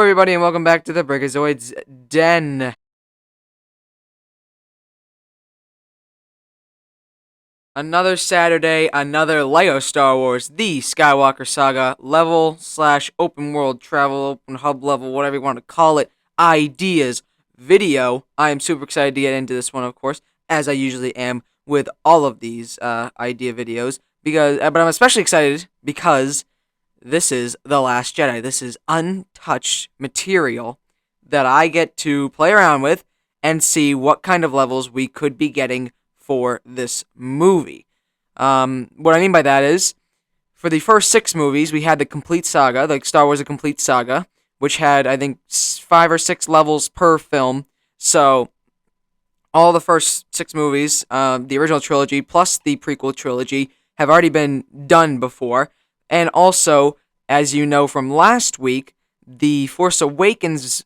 everybody, and welcome back to the Brigazoid's Den. Another Saturday, another LEGO Star Wars, the Skywalker Saga level slash open world travel, open hub level, whatever you want to call it, ideas video. I am super excited to get into this one, of course, as I usually am with all of these idea videos. But I'm especially excited because this is The Last Jedi. This is untouched material that I get to play around with and see what kind of levels we could be getting for this movie. What I mean by that is, for the first 6 movies, we had the complete saga, like Star Wars: A Complete Saga, which had, I think, 5 or 6 levels per film. So, all the first 6 movies, the original trilogy plus the prequel trilogy, have already been done before. And also, as you know from last week, the Force Awakens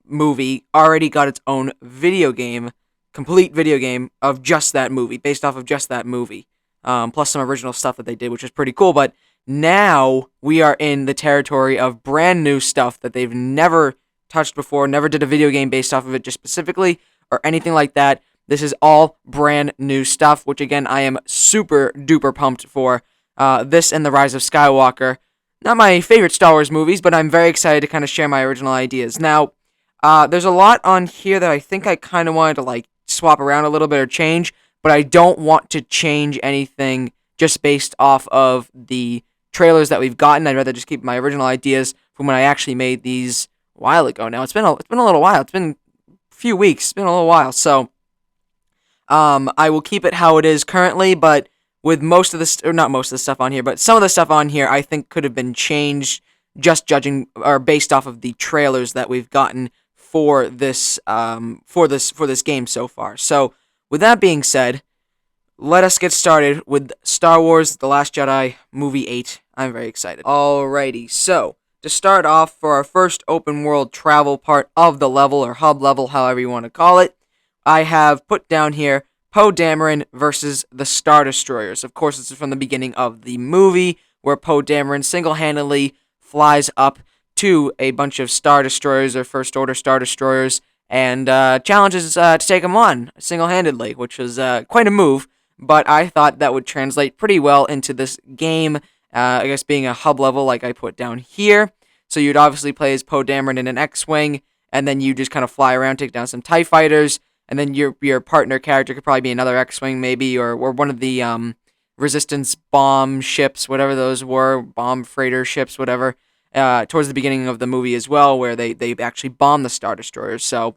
movie already got its own video game, complete video game of just that movie, based off of just that movie, plus some original stuff that they did, which is pretty cool. But now we are in the territory of brand new stuff that they've never touched before, never did a video game based off of it just specifically, or anything like that. This is all brand new stuff, which again, I am super duper pumped for. This and The Rise of Skywalker. Not my favorite Star Wars movies, but I'm very excited to kind of share my original ideas. Now, there's a lot on here that I think I kind of wanted to like swap around a little bit or change, but I don't want to change anything just based off of the trailers that we've gotten. I'd rather just keep my original ideas from when I actually made these a while ago. Now, it's been a little while. It's been a few weeks. It's been a little while. So, I will keep it how it is currently, but with most of the, or not most of the stuff on here, but some of the stuff on here I think could have been changed just judging, or based off of the trailers that we've gotten for this game so far. So, with that being said, let us get started with Star Wars: The Last Jedi Movie 8. I'm very excited. Alrighty, so, to start off, for our first open world travel part of the level, or hub level, however you want to call it, I have put down here Poe Dameron versus the Star Destroyers. Of course, this is from the beginning of the movie, where Poe Dameron single-handedly flies up to a bunch of Star Destroyers, or First Order Star Destroyers, and challenges to take them on single-handedly, which was quite a move, but I thought that would translate pretty well into this game, I guess being a hub level like I put down here. So you'd obviously play as Poe Dameron in an X-Wing, and then you just kind of fly around, take down some TIE fighters, and then your partner character could probably be another X-Wing maybe, or one of the Resistance bomb ships, whatever those were, bomb freighter ships, whatever, towards the beginning of the movie as well, where they actually bomb the Star Destroyers. So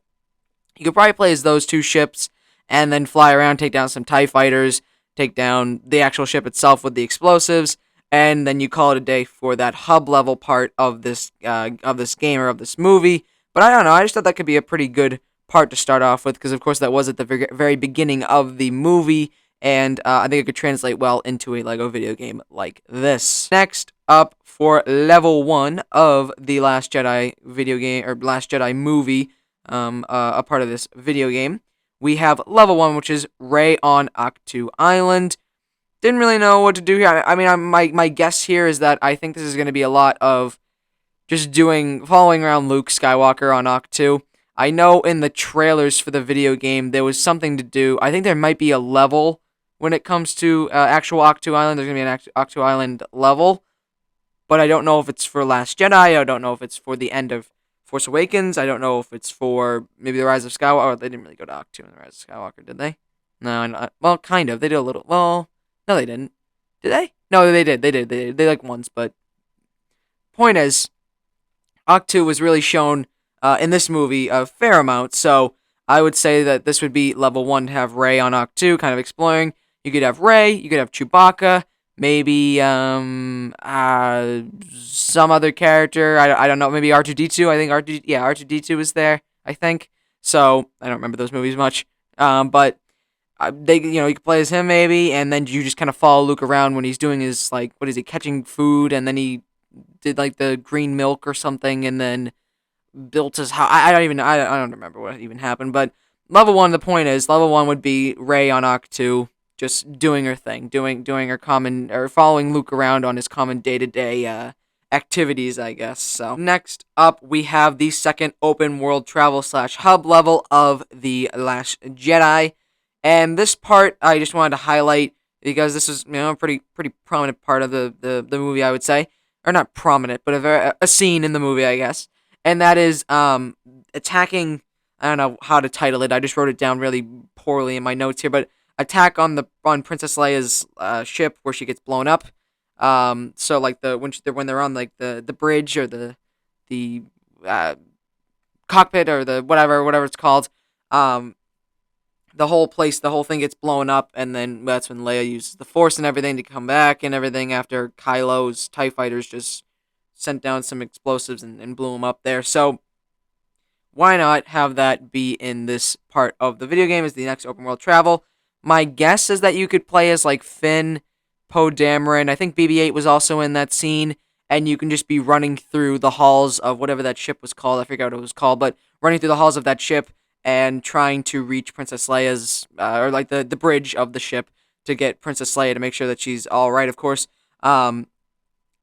you could probably play as those 2 ships, and then fly around, take down some TIE fighters, take down the actual ship itself with the explosives, and then you call it a day for that hub level part of this game, or of this movie. But I don't know, I just thought that could be a pretty good part to start off with, because of course that was at the very beginning of the movie, and I think it could translate well into a LEGO video game like this. Next up, for level 1 of the Last Jedi video game, or Last Jedi movie, a part of this video game, we have level 1, which is Rey on Ahch-To Island. Didn't really know what to do here. I mean, my guess here is that I think this is going to be a lot of just following around Luke Skywalker on Ahch-To. I know in the trailers for the video game, there was something to do. I think there might be a level when it comes to actual Ahch-To Island. There's going to be an Ahch-To Island level. But I don't know if it's for Last Jedi. I don't know if it's for the end of Force Awakens. I don't know if it's for maybe The Rise of Skywalker. Oh, they didn't really go to Ahch-To in The Rise of Skywalker, did they? No, well, kind of. They did a little. Well, no, they didn't. Did they? No, they did. They did. They like once, but point is, Ahch-To was really shown in this movie a fair amount, so I would say that this would be level 1 to have Rey on Ahch-To, kind of exploring. You could have Rey, you could have Chewbacca, maybe some other character. I don't know, maybe R2-D2. I think R2-D2 is there, I think. So I don't remember those movies much, but you could play as him maybe, and then you just kind of follow Luke around when he's doing his, like, what is he, catching food, and then he did like the green milk or something, and then built his house. I don't remember what even happened, but level 1, the point is, level 1 would be Rey on Ahch-To, just doing her thing, doing her common, or following Luke around on his common day-to-day activities, I guess. So next up, we have the second open world travel slash hub level of The Last Jedi, and this part I just wanted to highlight because this is a pretty prominent part of the movie, I would say, or not prominent, but a scene in the movie, I guess, and that is attacking. I don't know how to title it. I just wrote it down really poorly in my notes here, but attack on Princess Leia's ship where she gets blown up. So like when they're on like the bridge or the uh, cockpit or the whatever it's called, um, the whole thing gets blown up, and then that's when Leia uses the Force and everything to come back and everything after Kylo's TIE fighters just sent down some explosives and blew him up there. So why not have that be in this part of the video game as the next open world travel? My guess is that you could play as like Finn, Poe Dameron. I think BB-8 was also in that scene, and you can just be running through the halls of whatever that ship was called. I forget what it was called, but running through the halls of that ship and trying to reach Princess Leia's or like the bridge of the ship to get Princess Leia to make sure that she's all right. Of course.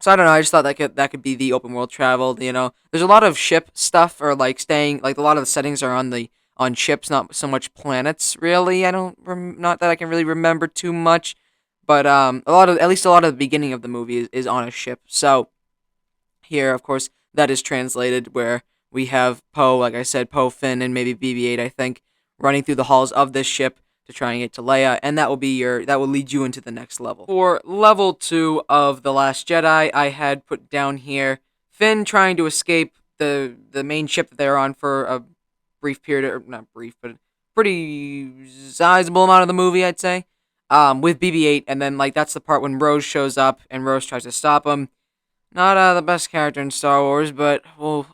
So I don't know. I just thought that could be the open world travel. There's a lot of ship stuff, or like staying like a lot of the settings are on ships, not so much planets. Really, not that I can really remember too much, but at least a lot of the beginning of the movie is on a ship. So here, of course, that is translated where we have Poe, like I said, Poe, Finn, and maybe BB-8, I think, running through the halls of this ship to try and get to Leia, and that will lead you into the next level. For level 2 of The Last Jedi, I had put down here Finn trying to escape the main ship that they're on for a brief period, or not brief, but pretty sizable amount of the movie, I'd say, with BB-8, and then like that's the part when Rose shows up and Rose tries to stop him. Not the best character in Star Wars, but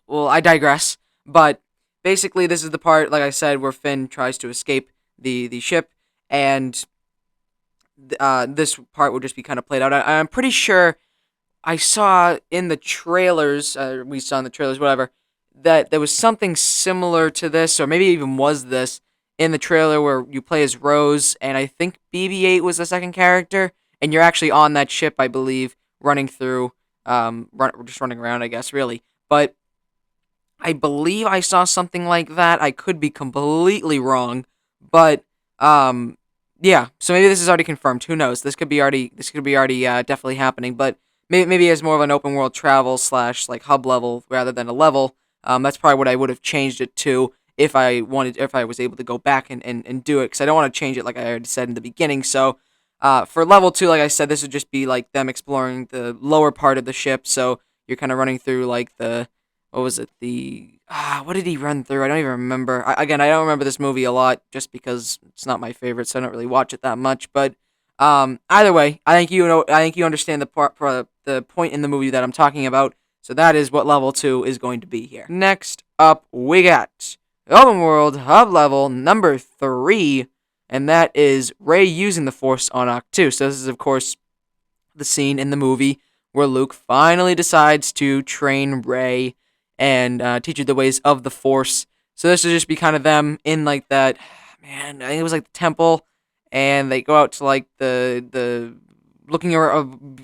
I digress. But basically, this is the part, like I said, where Finn tries to escape the ship, and this part will just be kind of played out. I'm pretty sure I saw in the trailers, we saw in the trailers, whatever, that there was something similar to this, or maybe even was this, in the trailer where you play as Rose, and I think BB-8 was the second character, and you're actually on that ship, I believe, running through, just running around, I guess, really. But I believe I saw something like that. I could be completely wrong, but yeah. So maybe this is already confirmed. Who knows? This could be already definitely happening. But maybe as more of an open world travel slash like hub level rather than a level. That's probably what I would have changed it to if I was able to go back and do it, because I don't want to change it like I already said in the beginning. So for level 2, like I said, this would just be like them exploring the lower part of the ship. So you're kind of running through like what was it? What did he run through? I don't even remember. I don't remember this movie a lot just because it's not my favorite, so I don't really watch it that much. But either way, I think you understand the point in the movie that I'm talking about. So that is what level 2 is going to be here. Next up, we got open world hub level number 3, and that is Rey using the Force on Ahch-To. So this is, of course, the scene in the movie where Luke finally decides to train Rey and teach her the ways of the Force. So this would just be kind of them in like that, man, I think it was like the temple, and they go out to like the looking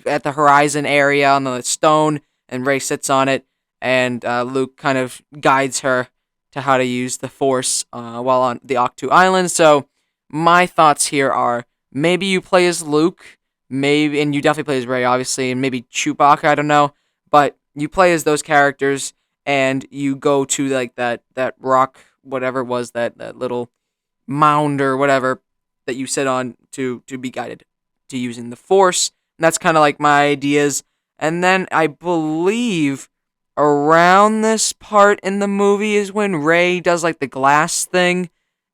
at the horizon area on the stone, and Rey sits on it, and Luke kind of guides her to how to use the Force while on the Ahch-To Island. So my thoughts here are maybe you play as Luke, maybe, and you definitely play as Rey, obviously, and maybe Chewbacca, I don't know, but you play as those characters, and you go to like that rock, whatever it was, that little mound or whatever that you sit on to be guided to using the Force. And that's kind of like my ideas. And then I believe around this part in the movie is when Rey does like the glass thing,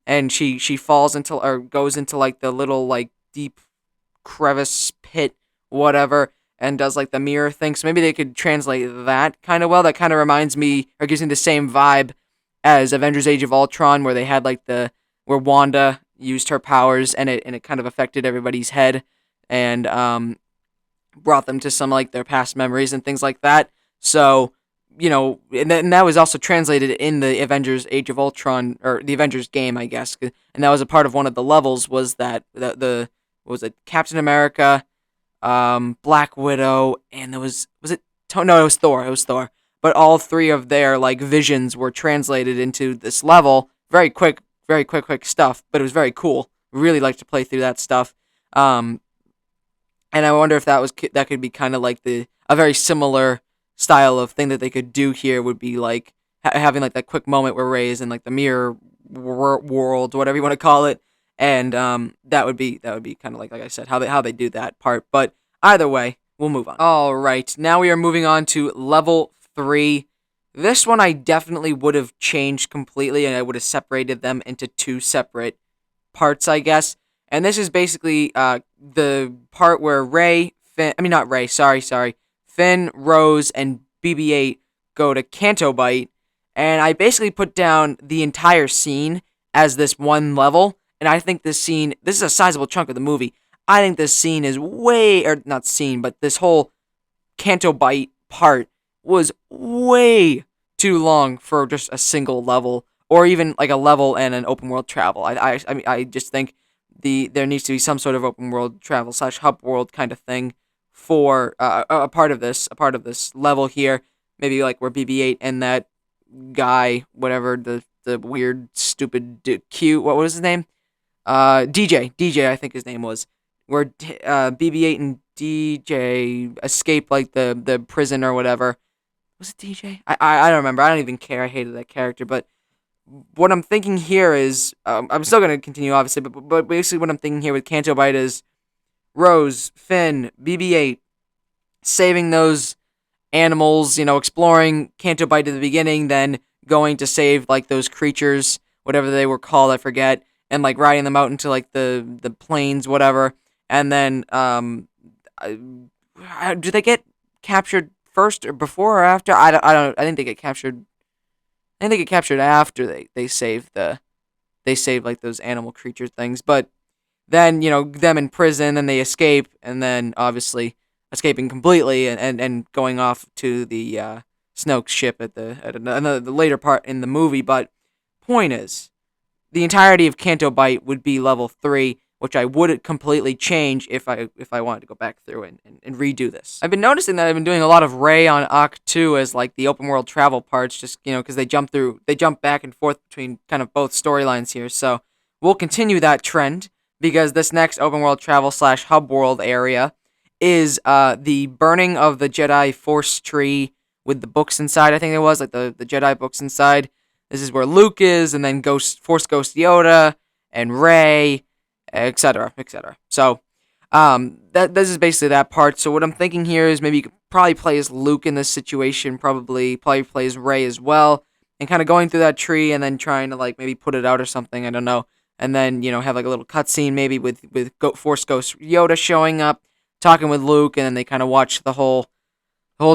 and she falls into, or goes into like the little like deep crevice pit, whatever, and does like the mirror thing. So maybe they could translate that kind of well. That kind of reminds me, or gives me the same vibe as Avengers: Age of Ultron, where they had like where Wanda used her powers, and it kind of affected everybody's head, and brought them to some like their past memories and things like that. So and that was also translated in the Avengers: Age of Ultron, or the Avengers game, I guess, and that was a part of one of the levels. Was that what was it, Captain America, Black Widow, and there was it No, it was Thor. It was Thor. But all three of their like visions were translated into this level. Very quick stuff. But it was very cool. Really like to play through that stuff. Um, and I wonder if that could be kind of like a very similar style of thing that they could do here. Would be like having like that quick moment where Ray is in like the mirror world, whatever you want to call it, and that would be kind of like I said, how they do that part. But either way, we'll move on. All right, now we are moving on to level 3. This one I definitely would have changed completely, and I would have separated them into two separate parts, I guess. And this is basically the part where not Ray, sorry, Finn, Rose, and BB-8 go to Canto Bight, and I basically put down the entire scene as this one level, and I think this is a sizable chunk of the movie. I think this scene is or not scene, but this whole Canto Bight part was way too long for just a single level, or even like a level and an open world travel. I just think there needs to be some sort of open world travel / hub world kind of thing for a part of this level here. Maybe like where BB-8 and that guy, whatever the weird stupid cute, what was his name? DJ I think his name was, where BB-8 and DJ escape like the prison or whatever. Was it DJ? I don't remember. I don't even care. I hated that character. But what I'm thinking here is, I'm still gonna continue obviously, but basically what I'm thinking here with Canto Bight is Rose, Finn, BB-8 saving those animals, exploring Canto Bight at the beginning, then going to save like those creatures, whatever they were called, I forget, and like riding them out into like the plains, whatever, and then do they get captured first or before or after? I don't. I think they get captured. I think they get captured after they save like those animal creature things, but then them in prison, and they escape, and then obviously escaping completely and going off to the Snoke's ship at the later part in the movie. But point is, the entirety of Canto Bight would be level 3, which I would completely change if I wanted to go back through and redo this. I've been noticing that I've been doing a lot of Ray on Ock 2 as like the open world travel parts, just because they jump back and forth between kind of both storylines here. So we'll continue that trend, because this next open world travel / hub world area is the burning of the Jedi Force tree with the books inside. I think it was like the Jedi books inside. This is where Luke is, and then Force Ghost Yoda and Rey, etc., etc. So this is basically that part. So what I'm thinking here is maybe you could probably play as Luke in this situation, probably play as Rey as well, and kind of going through that tree and then trying to like maybe put it out or something. I don't know. And then have like a little cutscene maybe with Force Ghost Yoda showing up, talking with Luke, and then they kind of watch the whole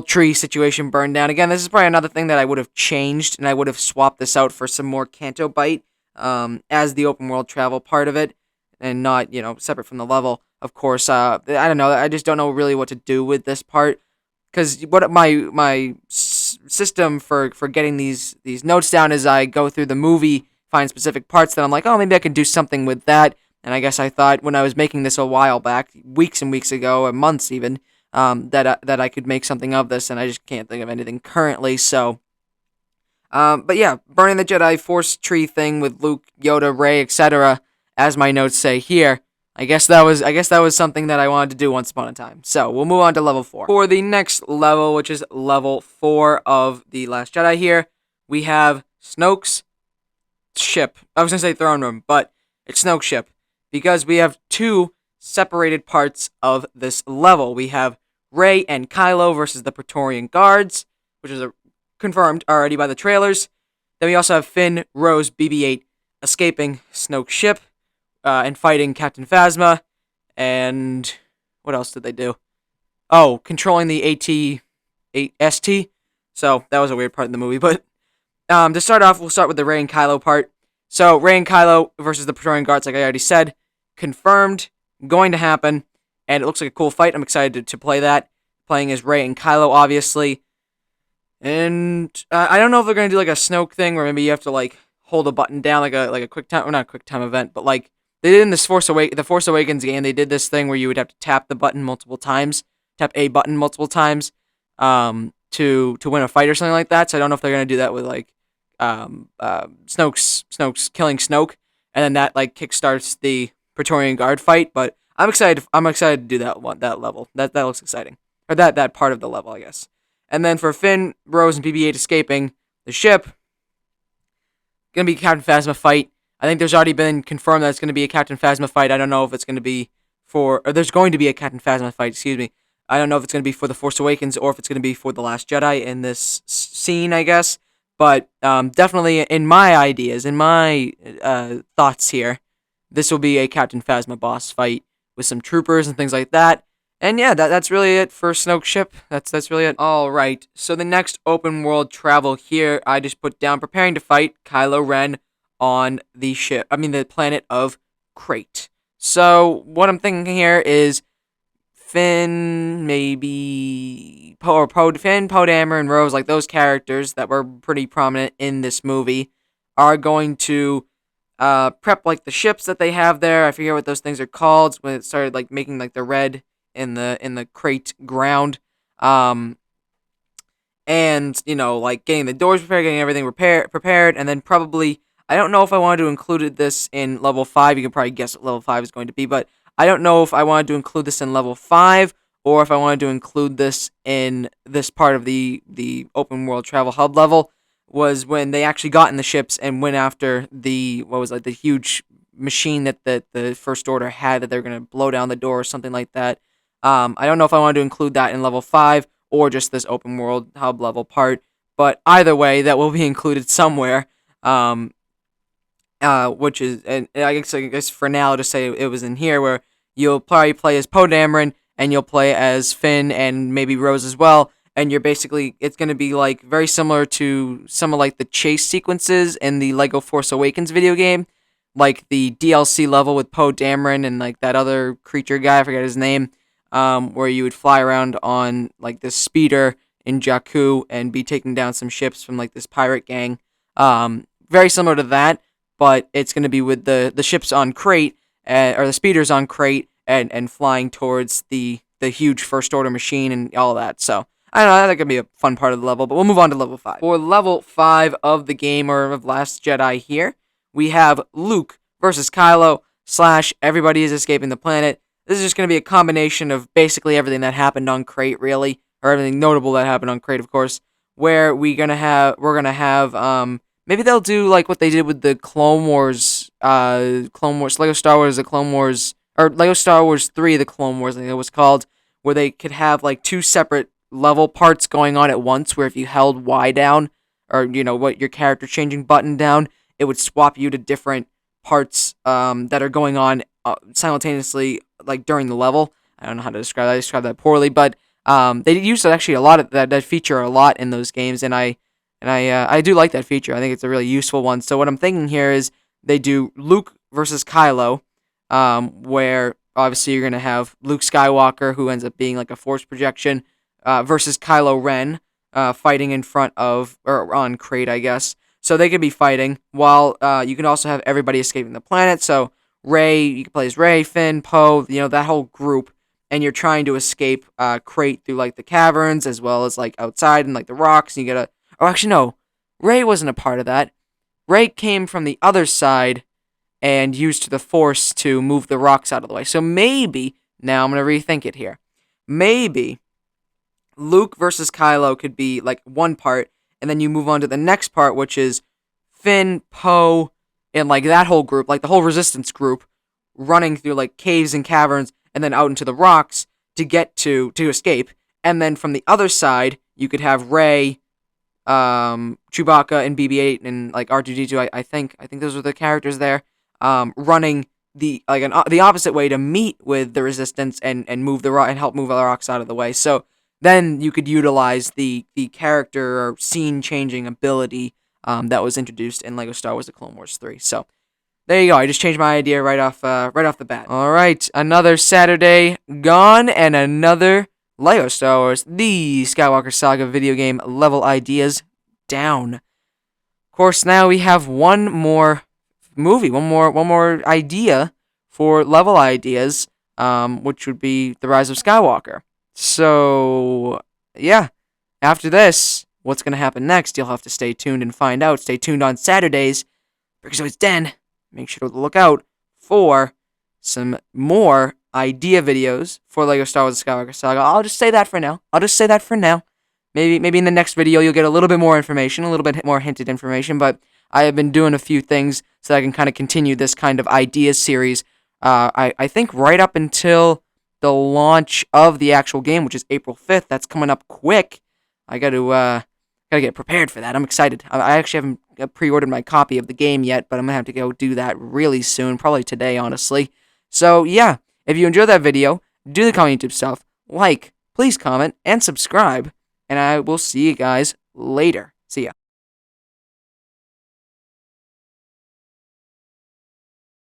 tree situation burn down. Again, this is probably another thing that I would have changed, and I would have swapped this out for some more Canto Bight as the open world travel part of it, and not separate from the level. Of course, I don't know. I just don't know really what to do with this part, because what my system for getting these notes down is I go through the movie, find specific parts that I'm like, oh, maybe I can do something with that. And I guess I thought when I was making this a while back, weeks and weeks ago, or months even, that I could make something of this, and I just can't think of anything currently. So, but yeah, burning the Jedi Force tree thing with Luke, Yoda, Rey, etc., as my notes say here. I guess that was something that I wanted to do once upon a time. So we'll move on to level 4. For the next level, which is level 4 of The Last Jedi here, we have Snoke's ship. I was gonna say throne room, but it's Snoke's ship, because we have two separated parts of this level. We have Rey and Kylo versus the Praetorian Guards, which is confirmed already by the trailers. Then we also have Finn, Rose, BB-8 escaping Snoke's ship and fighting Captain Phasma. And what else did they do? Oh, controlling the AT-ST. So that was a weird part in the movie. But to start off, we'll start with the Rey and Kylo part. So Rey and Kylo versus the Praetorian Guards, like I already said, confirmed, going to happen, and it looks like a cool fight. I'm excited to play that, playing as Rey and Kylo, obviously. And I don't know if they're gonna do like a Snoke thing, where maybe you have to like hold a button down, like a quick time, or not a quick time event, but like they did in the Force Awakens game. They did this thing where you would have to tap a button multiple times. to win a fight or something like that. So I don't know if they're gonna do that with like Snoke's killing Snoke, and then that like kickstarts the Praetorian Guard fight. But I'm excited. I'm excited to do that level. That looks exciting, or that part of the level, I guess. And then for Finn, Rose, and BB-8 escaping the ship, gonna be a Captain Phasma fight. I think there's already been confirmed that it's gonna be a Captain Phasma fight. I don't know if it's gonna be or there's going to be a Captain Phasma fight. Excuse me. I don't know if it's gonna be for the Force Awakens or if it's gonna be for the Last Jedi in this scene, I guess. But definitely in my ideas, in my thoughts here, this will be a Captain Phasma boss fight with some troopers and things like that. And yeah, that's really it for Snoke's ship. That's really it. All right. So the next open world travel here, I just put down preparing to fight Kylo Ren on the ship. I mean the planet of Crate. So what I'm thinking here is Finn, maybe Finn, Poe Dameron, and Rose, like those characters that were pretty prominent in this movie, are going to prep like the ships that they have there. I forget what those things are called when it started like making like the red in the crate ground. And like getting the doors prepared, getting everything prepared, and then probably I don't know if I wanted to include this in level 5. You can probably guess what level 5 is going to be, but I don't know if I wanted to include this in level 5 or if I wanted to include this in this part of the open world travel hub level. Was when they actually got in the ships and went after the the huge machine that the First Order had that they're gonna blow down the door or something like that. I don't know if I wanted to include that in level 5 or just this open world hub level part, but either way, that will be included somewhere. Which is, and I guess for now, just say it was in here, where you'll probably play as Poe Dameron and you'll play as Finn and maybe Rose as well. And you're basically, it's going to be like very similar to some of like the chase sequences in the Lego Force Awakens video game, like the DLC level with Poe Dameron and like that other creature guy, I forget his name, where you would fly around on like this speeder in Jakku and be taking down some ships from like this pirate gang. Very similar to that, but it's going to be with the ships on Crate, or the speeders on Crate, and flying towards the huge First Order machine and all that. So I don't know, that could be a fun part of the level, but we'll move on to level 5. For level 5 of the game, or of Last Jedi here, we have Luke versus Kylo / everybody is escaping the planet. This is just going to be a combination of basically everything that happened on Crate, really, or everything notable that happened on Crate, of course, where we're gonna have maybe they'll do like what they did with the Clone Wars, Lego Star Wars, the Clone Wars, or Lego Star Wars 3, the Clone Wars, I think it was called, where they could have like 2 separate level parts going on at once, where if you held Y down, or what your character changing button down, it would swap you to different parts that are going on simultaneously, like during the level. I don't know how to describe that. I described that poorly, but they used actually a lot of that feature a lot in those games, and I do like that feature. I think it's a really useful one. So what I'm thinking here is they do Luke versus Kylo, where obviously you're gonna have Luke Skywalker, who ends up being like a force projection, versus Kylo Ren, fighting in front of, or on Crate, I guess. So they could be fighting, while you can also have everybody escaping the planet. So Rey, you can play as Rey, Finn, Poe, that whole group, and you're trying to escape Crate through like the caverns, as well as like outside and like the rocks, and you gotta, oh actually no, Rey wasn't a part of that. Rey came from the other side and used the Force to move the rocks out of the way. So maybe, now I'm gonna rethink it here, maybe Luke versus Kylo could be like one part, and then you move on to the next part, which is Finn, Poe, and like that whole group, like the whole Resistance group, running through like caves and caverns, and then out into the rocks to get to escape. And then from the other side, you could have Rey, Chewbacca, and BB-8, and like R2D2. I think those are the characters there, running the opposite way to meet with the Resistance and move the rock and help move the rocks out of the way. So then you could utilize the character or scene changing ability that was introduced in Lego Star Wars: The Clone Wars 3. So there you go. I just changed my idea right off the bat. All right, another Saturday gone, and another Lego Star Wars: The Skywalker Saga video game level ideas down. Of course, now we have one more movie, one more idea for level ideas, which would be The Rise of Skywalker. So yeah, after this, what's going to happen next, you'll have to stay tuned and find out. Stay tuned on Saturdays, Brickozoid's Den. Make sure to look out for some more idea videos for LEGO Star Wars Skywalker Saga. I'll just say that for now. Maybe in the next video you'll get a little bit more information, a little bit more hinted information, but I have been doing a few things so that I can kind of continue this kind of ideas series. I think right up until the launch of the actual game, which is April 5th. That's coming up quick. I gotta get prepared for that. I'm excited. I actually haven't pre-ordered my copy of the game yet, but I'm gonna have to go do that really soon, probably today, honestly. So yeah, if you enjoyed that video, do the common YouTube stuff, like, please comment, and subscribe, and I will see you guys later. See ya.